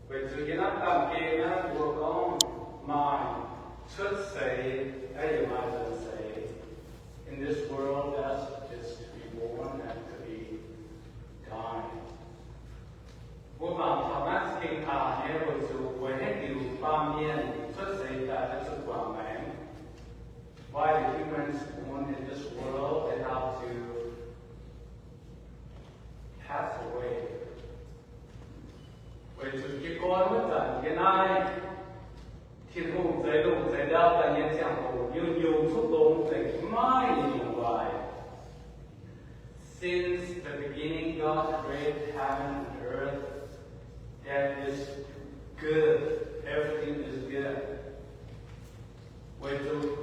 Vậy sự kiến áp tạm kê nó của con mai xuất xế hay là mai dần xế. In this world, that's just to be born and to be dying. Vô vọng thảo mát kinh thả nhé với sự với hết điều ba miên xuất xế ta cho sự quả mãn. Why the humans born in this world they have to pass away. Vậy sự cái con mất dần cái ai thiên hùng giấy lục giấy đao tại nhiên chẳng hồ như nhiều xúc tốn để mai nhiều loài. Since the beginning, God created heaven and earth. That is good. Everything is good. Vậy sự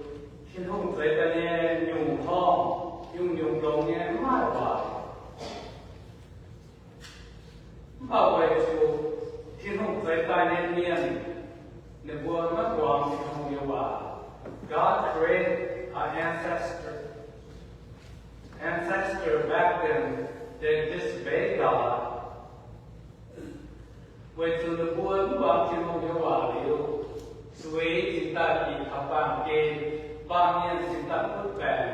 thiên hùng giấy ta nghe nhung thong, nhung đồng nghe mai loài. Bảo vệ sự thiên hùng giấy ta nên miên. The world not wrong in who you are. God created our ancestor back then. They disobeyed God. Vậy từ the world wrong in who you are, you suy chúng ta chỉ thập bàn kê, ba miền chúng ta bất bền,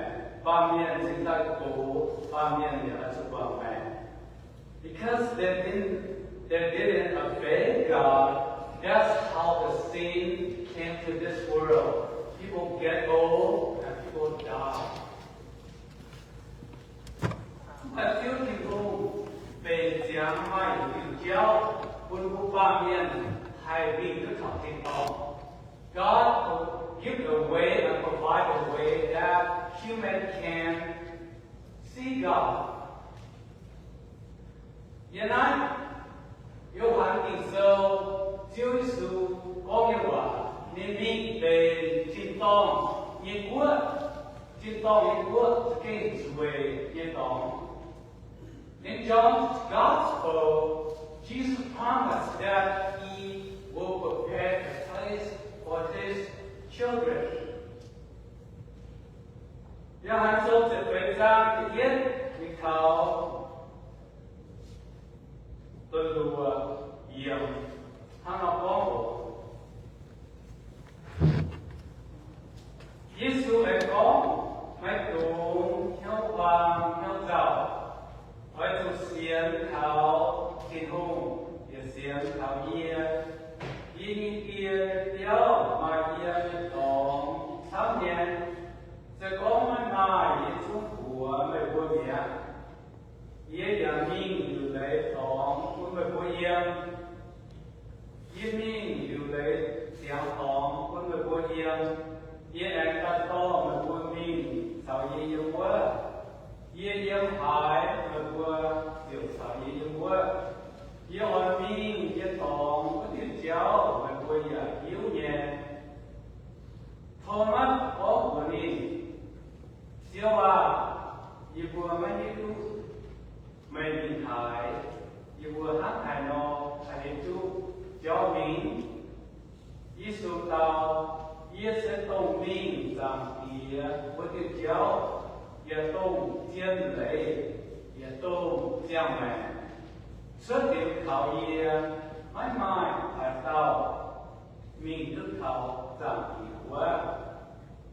ba miền chúng ta cố, ba miền là sự bảo vệ. Because they didn't obey God. That's how the sin came to this world. People get old and people die. Mà thiếu thì không về giảng mai điều giáo quân quốc ba miền hay vì đức thọ thiên ông. God will give a way and provide a way that human can see God. Hiện nay, yêu hành tình sâu Chúa Giêsu có nghĩa là nên đi về trên tông như quốc trên tông như quốc cái về như tông. In John's Gospel, Jesus promised that He will prepare a place for His children. Giờ hắn sống sẽ về ra cái yết vì thảo tuân lùa yiem. Hắn học có một Giêsu ấy có mấy tụng nhau vàng nhau giàu ấy tu xiên thảo thiên hùng địa xiên thảo yiem yiem kia tiêu mà yiem tổng sáu年sẽ có mấy mai yiem trung của mấy quốc gia yiem nhà minhอยู่lấy tổng của mấy quốc gia yiem minhอยู่lấy xiang tổng của mấy quốc gia yiem anh ta to mấy quốc minh sao yiem yêu quá yiem hải mấy quốc tiểu sao yiem yêu quá yiem anh minh yiem tổng có tiểu cháu mấy quốc gia yếu nhẹ Thomas có của mình siêu à yiem vừa mấy yêu mấy bình hải yiem vừa hát hải nó hải chú cho mình Giêsu tao yết sẽ tông mình rằng thì với cái cháu yết tông thiên lễ yết tông giang mẹ xuất điểm khảo yết mãi mãi phải tao mình đức khảo rằng thì quá.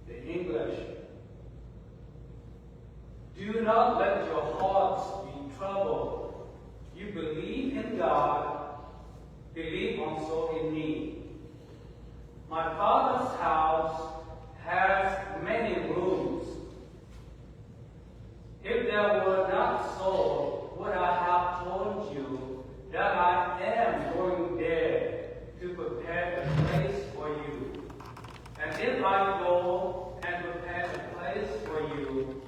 The English. Do not let your hearts be troubled. You believe in God. Believe also in me. My Father's house has many rooms. If there were not so, would I have told you that I am going there to prepare a place for you? And if I go and prepare a place for you,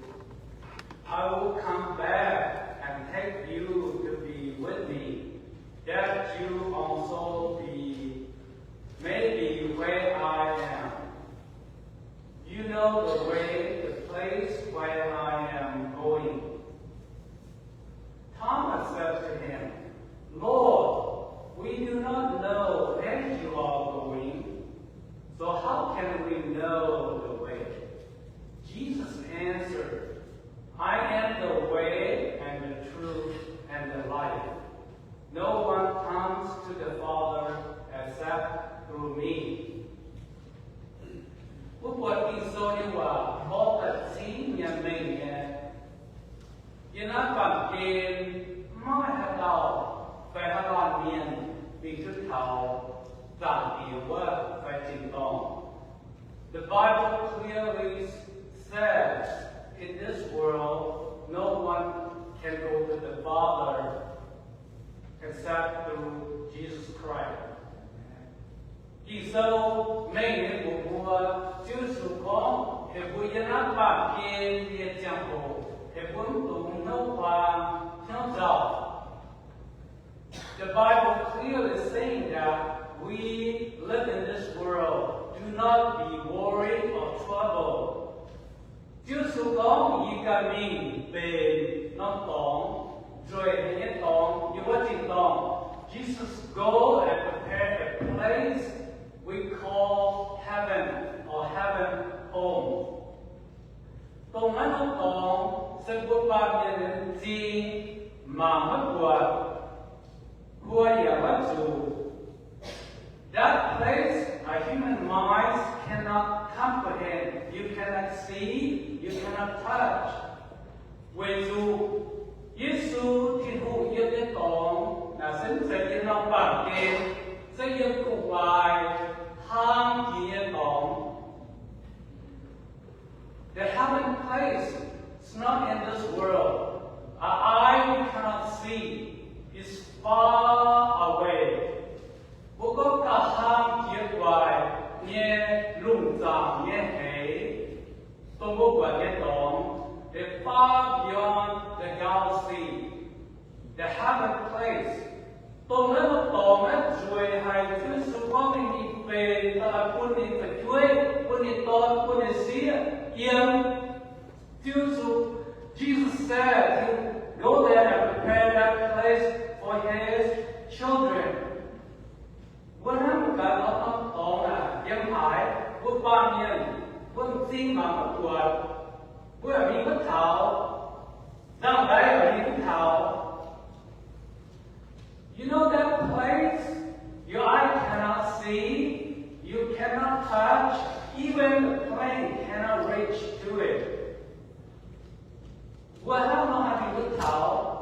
I will come back and take you to be with me, that you also may be where I am. You know the way, the place where I am going. Thomas said to him, Lord, we do not know where you are going, so how can we know the way? Jesus answered, I am the way and the truth and the life. No one comes to miên vì thức thảo giảng điều phải trình tông. The Bible clearly says in this world no one can go to the Father except through Jesus Christ. Khi sâu mấy người của vua chưa sự có thì vui dân áp bản kiên địa chẳng hồ thì vốn tụng nấu hoàng theo dạo. The Bible clearly saying that we live in this world. Do not be worried or troubled. Chưa sự có gì cả mình về nó tỏng rồi thì nhé tỏng như what trình tỏng. Jesus go and prepare a place we call heaven or heaven home. Tông nó tỏng sẽ có bao nhiêu gì mà mất của nhà mất dù. That place our human minds cannot comprehend. You cannot see, you cannot touch. Vì dù Giêsu Thiên Hữu yên đến tông là sinh sẽ yên lòng bản kê sẽ yên cùng bài hàng kỳ yên tông. The heaven place is not in this world. Our eye we cannot see. It's far away. Vô có cả hàng kiệt hoài nghe lùng giảm nghe hế tôi vô quả nghe tóm the far beyond the galaxy the heaven place tôi nói một tóm ấy rồi hay thứ số có mình đi về ta là quân đi phải chuối quân đi tốt quân đi xí yiem tiêu số Jesus said to go there and prepare that place for his children. When I'm got up on a young high, what banyan, what thing mama what, where me what towel, down there me what towel. You know that place your eye cannot see, you cannot touch, even the plane cannot reach to it. Well, how long have you what towel?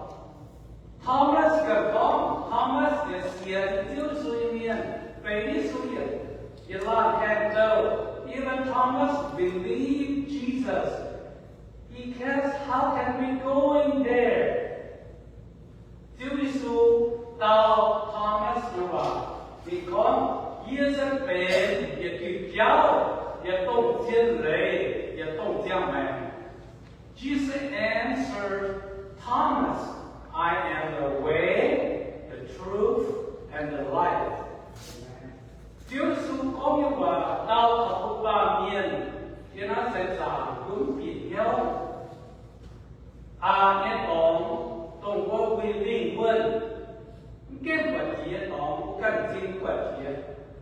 Thomas got gone. Thomas is here still swimming. Baby swimming. You like can go. Even Thomas believed Jesus. He cares how can we go in there? Jesus tao Thomas nói because years and pain, you keep giáo, you don't thiên lệ, you don't tell man. Jesus answered Thomas, I am the way, the truth, and the life. Chúa Giêsu có như vậy, đau khổ ba miền, thì nó sẽ giảm hướng kịp nhau. Nghe tổng có quy linh quân, cái vật gì tổng cần gì vật gì.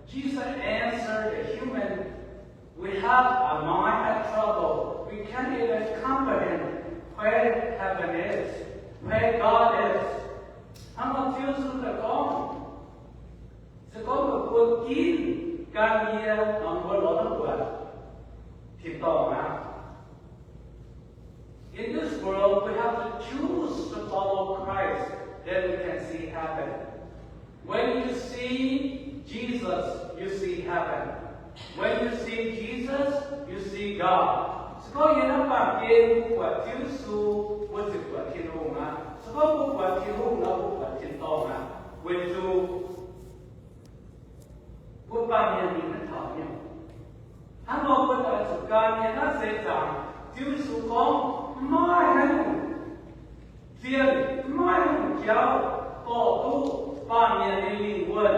Jesus answered the human, we have a mind at trouble. We can't even comprehend where heaven is. Where God is. Hắn mà Chúa Giêsu là con. Sẽ có một cuộc chiến càng nhiều ông có lỗi của thì tỏ ra. In this world, we have to choose to follow Christ, then we can see heaven. When you see Jesus, you see heaven. When you see Jesus, you see God. Có những nó bản kiến của Chúa Giêsu với sự của Thiên Hùng á, có một của Thiên Hùng là một của Thiên Tông á, với dù của ba miền mình nó thảo nhau. Hắn một bên ở sự ca miền nó sẽ rằng Chúa Giêsu có mai hùng tiền mai hùng giáo tổ tu ba miền đi linh quân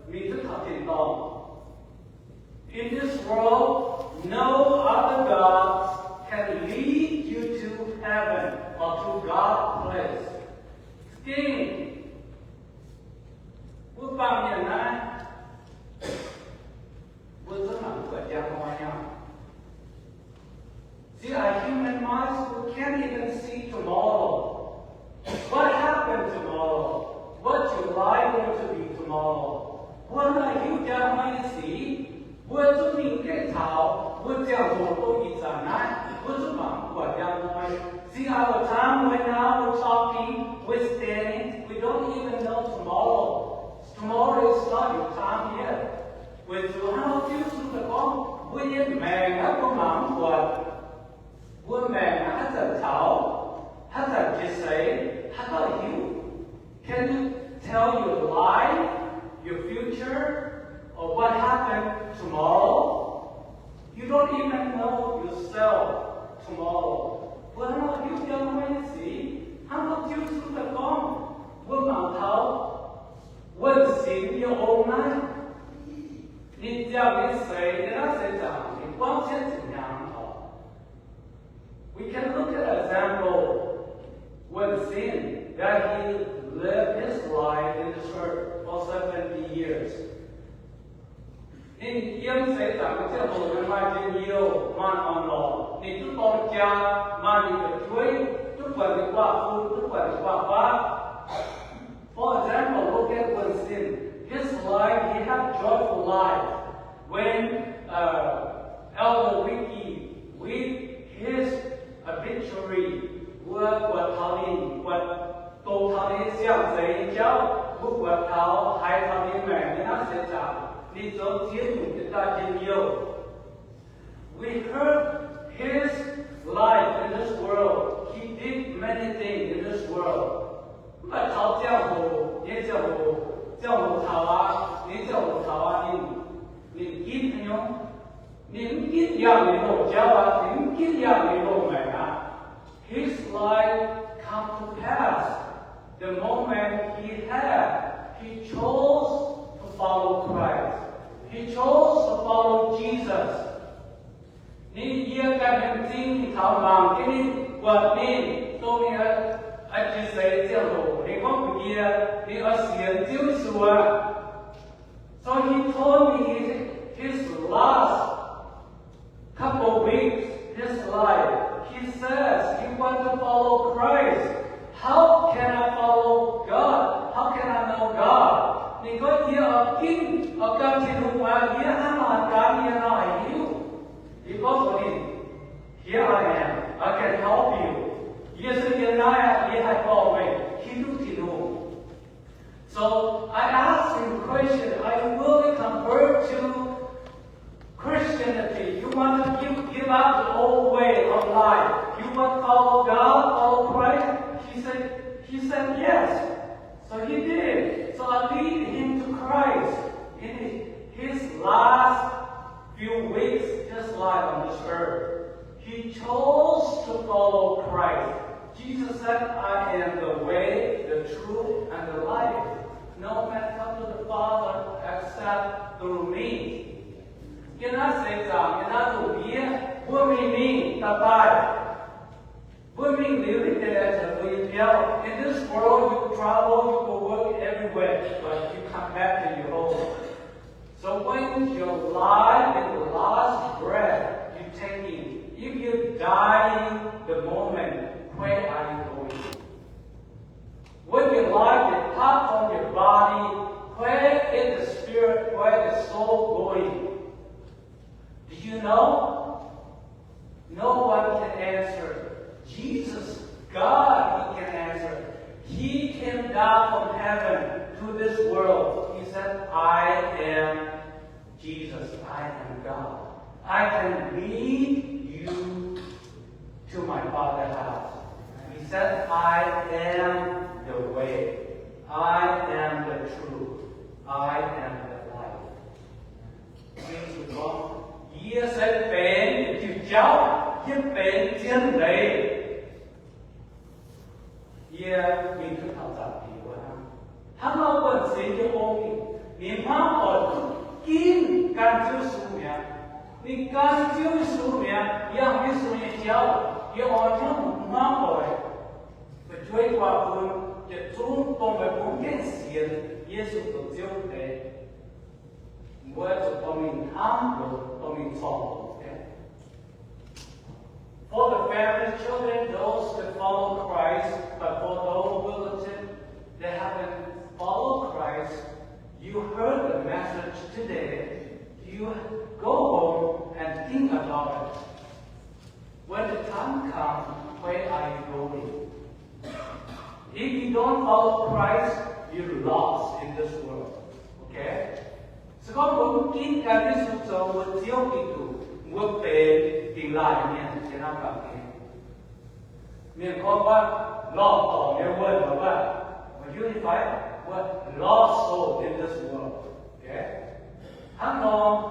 mình thức thảo Thiên Tông. In this world, no other gods can lead you to heaven or to God's place. King, quốc bang hiện nay, quốc rất nặng của giang hoa nhau. See, our human minds, we can't even see tomorrow. What happened tomorrow? What's your life going to be tomorrow? What are you giang hoa see? Vừa giúp mình cái thảo, vừa chèo hồ tôi bị giả nát, vừa giúp mạng của giang nói. See our time right now, we're talking, we're standing, we don't even know tomorrow. cho nhiều time here. When you have to do the con, when you man have a mom what, when man has a towel, has a say, has a you. Can you tell your life, your future, or what happened tomorrow? You don't even know yourself tomorrow. When you don't wait, see, how do you do the con? When my towel, when sin your own life. 你只要你谁跟他谁讲，你光先怎样好 ？We can look at an example when sin that he lived his life in this earth for 70 years. 你因谁讲的这后人来真有慢慢咯，你都当家慢你的追，都管你挂夫，都管你挂花。For example, look at when sin. His life, he had joyful life. When Elder Wiki, with his victory, what Tallinn, what Tô Tallinn xiang zấy cháu, what Tao hai Tallinn mẹ nên nó sẽ trả, đi cho chiến thủ chúng ta trên nhiều. We heard his life in this world. He did many things in this world. But Tao Jiao Hu, Ye Jiao Hu, Jiao Hu Tao A, Ye Jiao Hu Tao A in. 你见没有？你见样你都教啊，你见样你都明啊。His life come to pass. The moment he had, he chose to follow Christ. He chose to follow Jesus. 你也干很精，你逃忙给你管你，都你去谁这路？你讲不记啊？你先就是啊。So he told me his last couple of weeks, his life, he says he wants to follow Christ. How can I follow God? How can I know God? Because here I am, I can help you. So I asked him a question, are you willing to convert to Christianity? You want to give up the old way of life? You want to follow God, follow Christ? He said yes. So he did. So I lead him to Christ in his last few weeks, his life on this earth. He chose to follow Christ. Jesus said, I am the way, the truth, and the life. No man come to the Father except through me. In this world, you travel, you go work everywhere, but you come back to your home. So when your life is the last breath you take in, if you die in the moment, where are you going? When your life departs from your body, where is the spirit, where is the soul going? Do you know? No one can answer. Jesus, God, He can answer. He came down from heaven to this world. He said, I am Jesus. I am God. I can lead you to my Father's house. He said, I am the way. I am the truth. I am the life. Please God. Ye sẽ bền chữ cháu, ye bền chân lý. Ye mình cứ thảo giả đi quá. Hắn nói quần sĩ cho ông, mình hóa còn kim can chiếu su mẹ. Mình can chiếu su mẹ, yang cái su mẹ cháu, ye ở trong hóa rồi. Và chơi qua phương, ye trung tông về bốn cái xiên, Giêsu tự chiếu tế. For the family, children, those that follow Christ, but for those relatives that haven't followed Christ, you heard the message today. You go home and think about it. When the time comes, where are you going? If you don't follow Christ, you're lost in this world. Okay? in cái đi xuống cho một chiếu kỳ tụ một bề tình lại miền thế nào cả thế miền con ba lo tỏ miền quên mà ba unify what lost soul in this world okay hắn nó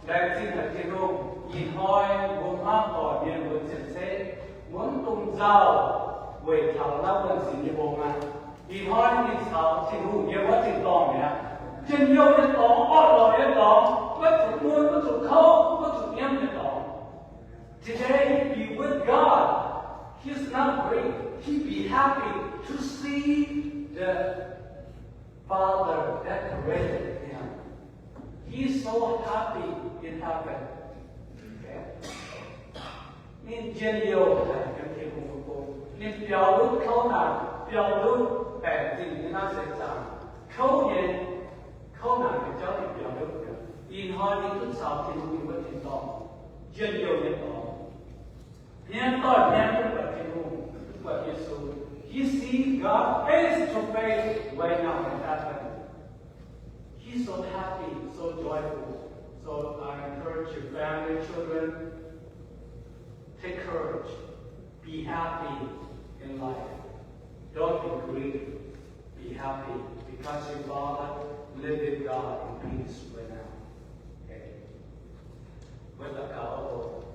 đại diện là thiên đô nhìn hỏi muốn mang tỏ miền muốn triển sẽ muốn tung giao về thảo lao quân sinh như bông à nhìn hỏi nhìn thảo thiên đô nhiều quá trình tỏ nhỉ trên nhiều nhân tỏ ót lò nhân tỏ có chủ muôn có chủ khâu có chủ yiem nhân tỏ today be with God He's not great He'd be happy to see the Father decorated him. He's so happy in heaven. Okay? Nên dân yêu là những thiên của cô. Nên biểu lúc khâu nào, biểu lúc bẻ tình thì nó sẽ chẳng. Khâu nào thì cháu thì biểu lúc được. In hỏi đi chút sao thì hùng với thiên tỏ. Dân yêu nhân tỏ. Nhân tỏ nhân tức là thiên hùng, tức là Giê-xu. He sees God face to face right now in heaven. He's so happy, so joyful. So I encourage your family, children, take courage. Be happy in life. Don't be greedy. Be happy because your Father live with God in peace right now. Okay. With the God.